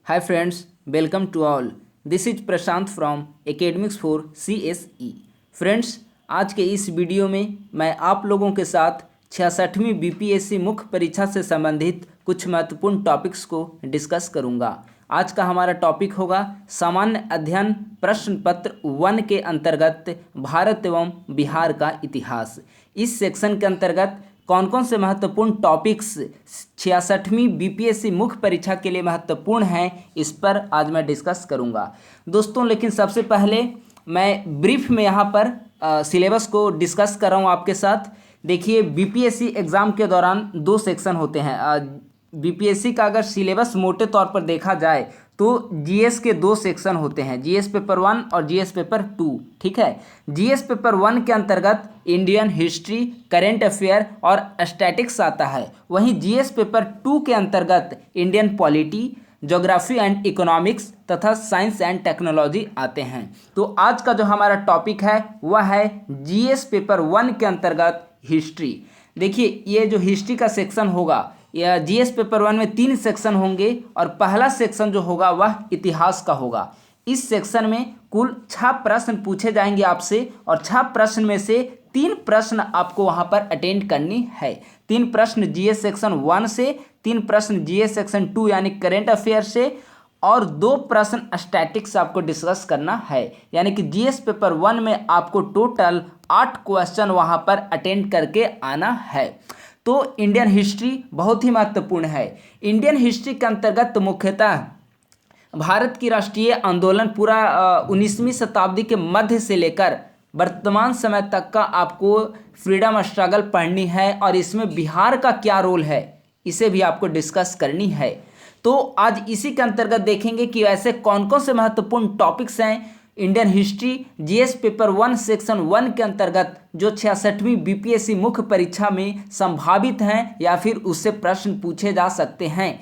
Hi friends, welcome to all. This is Prashant from academics for CSE. Friends, आज के इस video में मैं आप लोगों के साथ 66वीं BPSC मुख्य परीक्षा से संबंधित कुछ महत्वपूर्ण टॉपिक्स को डिस्कस करूंगा। आज का हमारा टॉपिक होगा सामान्य अध्ययन प्रश्न पत्र 1 के अंतर्गत भारत एवं बिहार का इतिहास। इस सेक्शन के अंतर्गत कौन कौन से महत्वपूर्ण टॉपिक्स 66वीं BPSC मुख्य परीक्षा के लिए महत्वपूर्ण हैं, इस पर आज मैं डिस्कस करूंगा दोस्तों। लेकिन सबसे पहले मैं ब्रीफ में यहाँ पर सिलेबस को डिस्कस कर रहा हूँ आपके साथ। देखिए, BPSC एग्ज़ाम के दौरान 2 सेक्शन होते हैं। BPSC का अगर सिलेबस मोटे तौर पर देखा जाए तो GS के 2 सेक्शन होते हैं, GS पेपर 1 और GS पेपर 2। ठीक है, GS पेपर 1 के अंतर्गत इंडियन हिस्ट्री, करेंट अफेयर और स्टैटिक्स आता है। वहीं GS पेपर 2 के अंतर्गत Indian polity, geography and economics तथा साइंस एंड टेक्नोलॉजी आते हैं। तो आज का जो हमारा टॉपिक है वह है GS पेपर 1 के अंतर्गत हिस्ट्री। देखिए, ये जो हिस्ट्री का सेक्शन होगा, या GS पेपर 1 में 3 सेक्शन होंगे और पहला सेक्शन जो होगा वह इतिहास का होगा। इस सेक्शन में कुल 6 प्रश्न पूछे जाएंगे आपसे और 6 प्रश्न में से 3 प्रश्न आपको वहां पर अटेंड करनी है। 3 प्रश्न GS सेक्शन 1 से, 3 प्रश्न GS सेक्शन 2 यानी करेंट अफेयर से और 2 प्रश्न स्टैटिक्स आपको डिस्कस करना है। यानी कि GS पेपर 1 में आपको टोटल 8 क्वेश्चन वहां पर अटेंड करके आना है। तो इंडियन हिस्ट्री बहुत ही महत्वपूर्ण है। इंडियन हिस्ट्री के अंतर्गत मुख्यतः भारत की राष्ट्रीय आंदोलन पूरा 19वीं शताब्दी के मध्य से लेकर वर्तमान समय तक का आपको फ्रीडम स्ट्रगल पढ़नी है और इसमें बिहार का क्या रोल है इसे भी आपको डिस्कस करनी है। तो आज इसी के अंतर्गत देखेंगे कि ऐसे कौन कौन से महत्वपूर्ण टॉपिक्स हैं Indian history GS paper 1 section 1 के अंतर्गत जो 66वीं BPSC मुख्य परीक्षा में संभावित हैं या फिर उससे प्रश्न पूछे जा सकते हैं।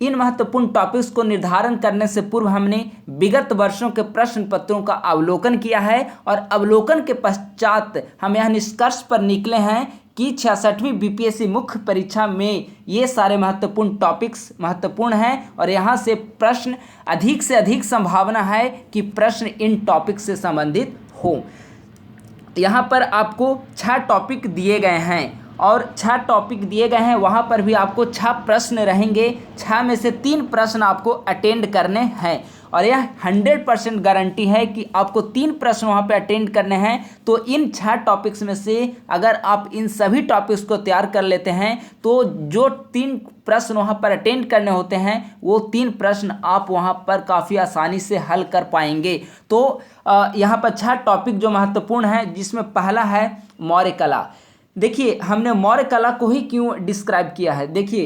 इन महत्वपूर्ण टॉपिक्स को निर्धारण करने से पूर्व हमने विगत वर्षों के प्रश्न पत्रों का अवलोकन किया है और अवलोकन के पश्चात हम यह निष्कर्ष पर निकले हैं कि 66वीं BPSC मुख्य परीक्षा में ये सारे महत्वपूर्ण टॉपिक्स महत्वपूर्ण हैं और यहाँ से प्रश्न अधिक से अधिक संभावना है कि प्रश्न इन टॉपिक से संबंधित हो। यहाँ पर आपको 6 टॉपिक दिए गए हैं और 6 टॉपिक दिए गए हैं, वहाँ पर भी आपको 6 प्रश्न रहेंगे। 6 में से 3 प्रश्न आपको अटेंड करने हैं और यह 100% गारंटी है कि आपको 3 प्रश्न वहाँ पे अटेंड करने हैं। तो इन 6 टॉपिक्स में से अगर आप इन सभी टॉपिक्स को तैयार कर लेते हैं तो जो 3 प्रश्न वहाँ पर अटेंड करने होते हैं वो 3 प्रश्न आप वहाँ पर काफ़ी आसानी से हल कर पाएंगे। तो यहाँ पर 6 टॉपिक जो महत्वपूर्ण है, जिसमें पहला है मौर्य कला। देखिए, हमने मौर्य कला को ही क्यों डिस्क्राइब किया है। देखिए,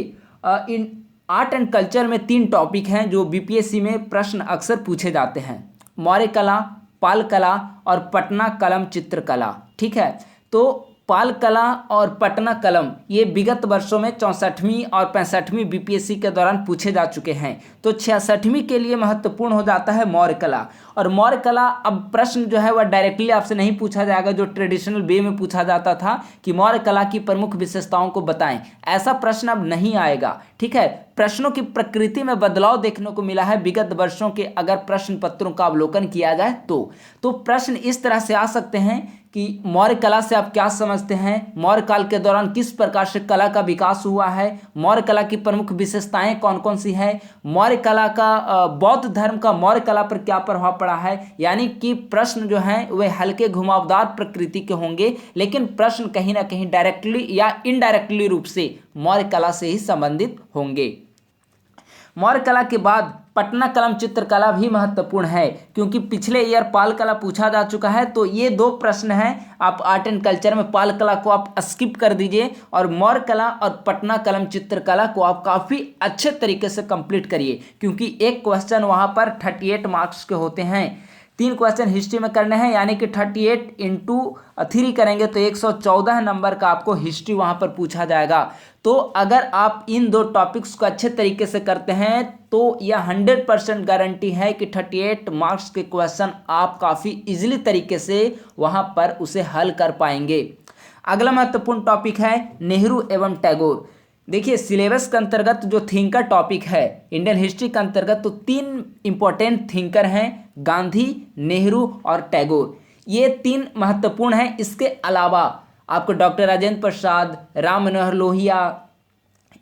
इन आर्ट एंड कल्चर में 3 टॉपिक हैं जो BPSC में प्रश्न अक्सर पूछे जाते हैं, मौर्य कला, पाल कला और पटना कलम चित्रकला। ठीक है, तो पाल कला और पटना कलम ये विगत वर्षों में 64वीं और 65वीं BPSC के दौरान पूछे जा चुके हैं। तो 66वीं के लिए महत्वपूर्ण हो जाता है मौर्य कला। और मौर्य कला अब प्रश्न जो है वह डायरेक्टली आपसे नहीं पूछा जाएगा जो ट्रेडिशनल वे में पूछा जाता था कि मौर्य कला की प्रमुख विशेषताओं को बताएं, ऐसा प्रश्न अब नहीं आएगा। ठीक है, प्रश्नों की प्रकृति में बदलाव देखने को मिला है विगत वर्षों के अगर प्रश्न पत्रों का अवलोकन किया जाए तो प्रश्न इस तरह से आ सकते हैं कि मौर्य कला से आप क्या समझते हैं, मौर्य काल के दौरान किस प्रकार से कला का विकास हुआ है, मौर्य कला की प्रमुख विशेषताएं कौन कौन सी है, मौर्य कला का बौद्ध धर्म का मौर्य कला पर क्या प्रभाव पड़ा है। यानी कि प्रश्न जो हैं वे हल्के घुमावदार प्रकृति के होंगे, लेकिन प्रश्न कहीं ना कहीं डायरेक्टली या इनडायरेक्टली रूप से मौर्य कला से ही संबंधित होंगे। मौर्य कला के बाद पटना कलम चित्रकला भी महत्वपूर्ण है क्योंकि पिछले ईयर पाल कला पूछा जा चुका है। तो ये 2 प्रश्न हैं, आप आर्ट एंड कल्चर में पाल कला को आप स्किप कर दीजिए और मौर्य कला और पटना कलम चित्रकला को आप काफ़ी अच्छे तरीके से कंप्लीट करिए क्योंकि एक क्वेश्चन वहाँ पर 38 मार्क्स के होते हैं। 3 क्वेश्चन हिस्ट्री में करने हैं, यानी कि 38 × 3 करेंगे तो 114 नंबर का आपको हिस्ट्री वहाँ पर पूछा जाएगा। तो अगर आप इन 2 टॉपिक्स को अच्छे तरीके से करते हैं तो यह 100% गारंटी है कि 38 मार्क्स के क्वेश्चन आप काफ़ी इजीली तरीके से वहाँ पर उसे हल कर पाएंगे। अगला महत्वपूर्ण टॉपिक है नेहरू एवं टैगोर। देखिए सिलेबस के अंतर्गत जो थिंकर टॉपिक है इंडियन हिस्ट्री के अंतर्गत, तो 3 इंपॉर्टेंट थिंकर हैं, गांधी, नेहरू और टैगोर। ये 3 महत्वपूर्ण हैं। इसके अलावा आपको डॉक्टर राजेंद्र प्रसाद, राम मनोहर लोहिया,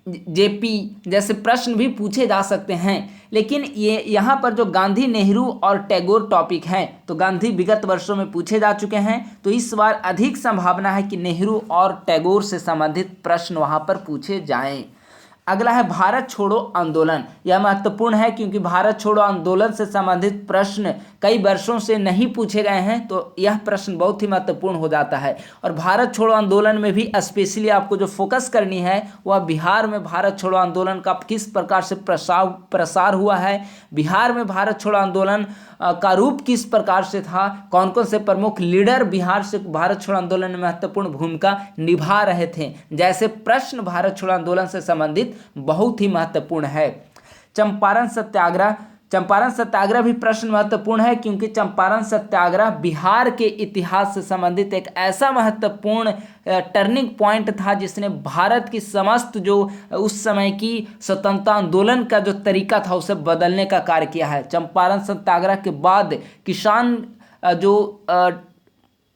जेपी जैसे प्रश्न भी पूछे जा सकते हैं। लेकिन ये यहाँ पर जो गांधी, नेहरू और टैगोर टॉपिक हैं, तो गांधी विगत वर्षों में पूछे जा चुके हैं, तो इस बार अधिक संभावना है कि नेहरू और टैगोर से संबंधित प्रश्न वहाँ पर पूछे जाएं। अगला है भारत छोड़ो आंदोलन। यह महत्वपूर्ण है क्योंकि भारत छोड़ो आंदोलन से संबंधित प्रश्न कई वर्षों से नहीं पूछे गए हैं, तो यह प्रश्न बहुत ही महत्वपूर्ण हो जाता है। और भारत छोड़ो आंदोलन में भी स्पेशली आपको जो फोकस करनी है वह बिहार में भारत छोड़ो आंदोलन का किस प्रकार से प्रसार हुआ है, बिहार में भारत छोड़ो आंदोलन का रूप किस प्रकार से था, कौन कौन से प्रमुख लीडर बिहार से भारत छोड़ो आंदोलन में महत्वपूर्ण भूमिका निभा रहे थे, जैसे प्रश्न भारत छोड़ो आंदोलन से संबंधित बहुत ही महत्वपूर्ण है। चंपारण सत्याग्रह भी प्रश्न महत्वपूर्ण है क्योंकि चंपारण सत्याग्रह बिहार के इतिहास से संबंधित एक ऐसा महत्वपूर्ण टर्निंग पॉइंट था जिसने भारत की समस्त जो उस समय की स्वतंत्रता आंदोलन का जो तरीका था उसे बदलने का कार्य किया है। चंपारण सत्याग्रह के बाद किसान जो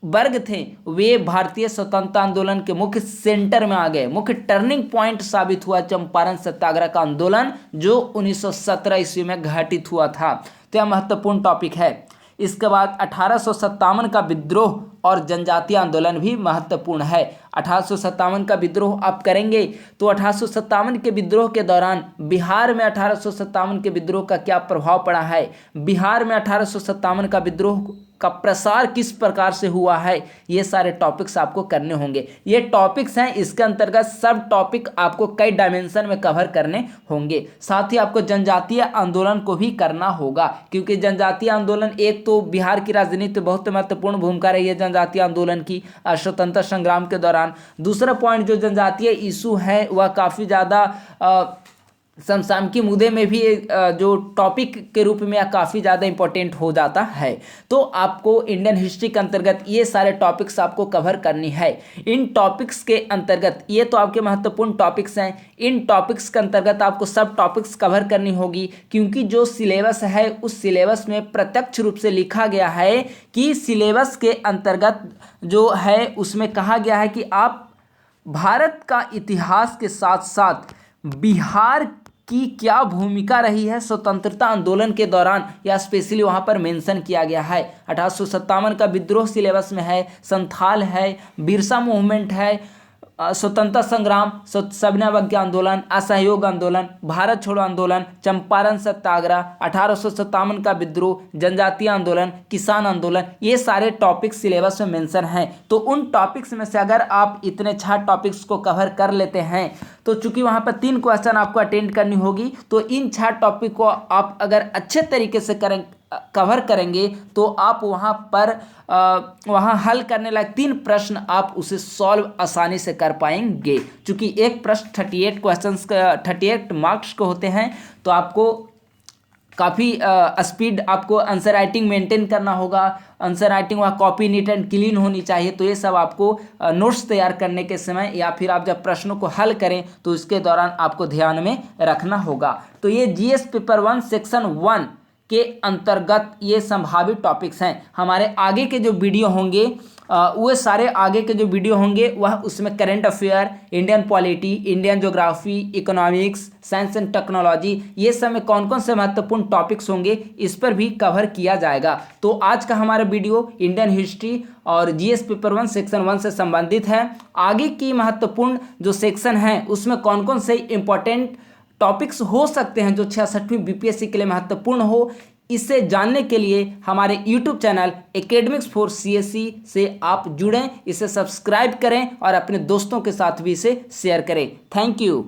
वर्ग थे वे भारतीय स्वतंत्रता आंदोलन के मुख्य सेंटर में आ गए। मुख्य टर्निंग पॉइंट साबित हुआ चंपारण सत्याग्रह का आंदोलन जो 1917 ईस्वी में घटित हुआ था। तो यह महत्वपूर्ण टॉपिक है। इसके बाद 1857 का विद्रोह और जनजातीय आंदोलन भी महत्वपूर्ण है। 1857 का विद्रोह आप करेंगे तो 1857 के विद्रोह के दौरान बिहार में 1857 के विद्रोह का क्या प्रभाव पड़ा है, बिहार में 1857 का विद्रोह का प्रसार किस प्रकार से हुआ है, ये सारे टॉपिक्स आपको करने होंगे। ये टॉपिक्स हैं, इसके अंतर्गत सब टॉपिक आपको कई डायमेंशन में कवर करने होंगे। साथ ही आपको जनजातीय आंदोलन को भी करना होगा क्योंकि जनजातीय आंदोलन एक तो बिहार की राजनीति में बहुत महत्वपूर्ण भूमिका रही है जनजातीय आंदोलन की स्वतंत्रता संग्राम के दौरान। दूसरा पॉइंट जो जनजातीय इशू है वह काफ़ी ज़्यादा समसामयिक मुद्दे में भी जो टॉपिक के रूप में काफ़ी ज़्यादा इंपॉर्टेंट हो जाता है। तो आपको इंडियन हिस्ट्री के अंतर्गत ये सारे टॉपिक्स आपको कवर करनी है। इन टॉपिक्स के अंतर्गत ये तो आपके महत्वपूर्ण टॉपिक्स हैं, इन टॉपिक्स के अंतर्गत आपको सब टॉपिक्स कवर करनी होगी क्योंकि जो सिलेबस है उस सिलेबस में प्रत्यक्ष रूप से लिखा गया है कि सिलेबस के अंतर्गत जो है उसमें कहा गया है कि आप भारत का इतिहास के साथ साथ बिहार की क्या भूमिका रही है स्वतंत्रता आंदोलन के दौरान, या स्पेशली वहाँ पर मेंशन किया गया है। 1857 का विद्रोह सिलेबस में है, संथाल है, बिरसा मूवमेंट है, स्वतंत्रता संग्राम, सविनय अवज्ञा आंदोलन, असहयोग आंदोलन, भारत छोड़ो आंदोलन, चंपारण सत्याग्रह, 1857 का विद्रोह, जनजातीय आंदोलन, किसान आंदोलन, ये सारे टॉपिक्स सिलेबस में मेंशन हैं। तो उन टॉपिक्स में से अगर आप इतने 6 टॉपिक्स को कवर कर लेते हैं तो चूंकि वहाँ पर 3 क्वेश्चन आपको अटेंड करनी होगी, तो इन 6 टॉपिक को आप अगर अच्छे तरीके से कवर करेंगे तो आप वहाँ पर वहाँ हल करने लायक 3 प्रश्न आप उसे सॉल्व आसानी से कर पाएंगे। चूँकि एक प्रश्न 38 क्वेश्चंस का 38 मार्क्स के होते हैं, तो आपको काफ़ी स्पीड आपको आंसर राइटिंग मेंटेन करना होगा। आंसर राइटिंग वहाँ कॉपी नीट एंड क्लीन होनी चाहिए। तो ये सब आपको नोट्स तैयार करने के समय या फिर आप जब प्रश्नों को हल करें तो इसके दौरान आपको ध्यान में रखना होगा। तो ये जीएस पेपर 1 सेक्शन 1 के अंतर्गत ये संभावित टॉपिक्स हैं। हमारे आगे के जो वीडियो होंगे वो सारे आगे के जो वीडियो होंगे वह उसमें current affair, Indian polity, Indian geography, economics, science and technology, ये सब में कौन कौन से महत्वपूर्ण टॉपिक्स होंगे इस पर भी कवर किया जाएगा। तो आज का हमारा वीडियो इंडियन हिस्ट्री और जीएस पेपर 1 सेक्शन 1 से संबंधित है। आगे की महत्वपूर्ण जो सेक्शन है उसमें कौन कौन से इंपॉर्टेंट टॉपिक्स हो सकते हैं जो 66वीं बीपीएससी के लिए महत्वपूर्ण हो, इसे जानने के लिए हमारे YouTube channel academics for CSE से आप जुड़ें, इसे सब्सक्राइब करें और अपने दोस्तों के साथ भी इसे शेयर करें। Thank you.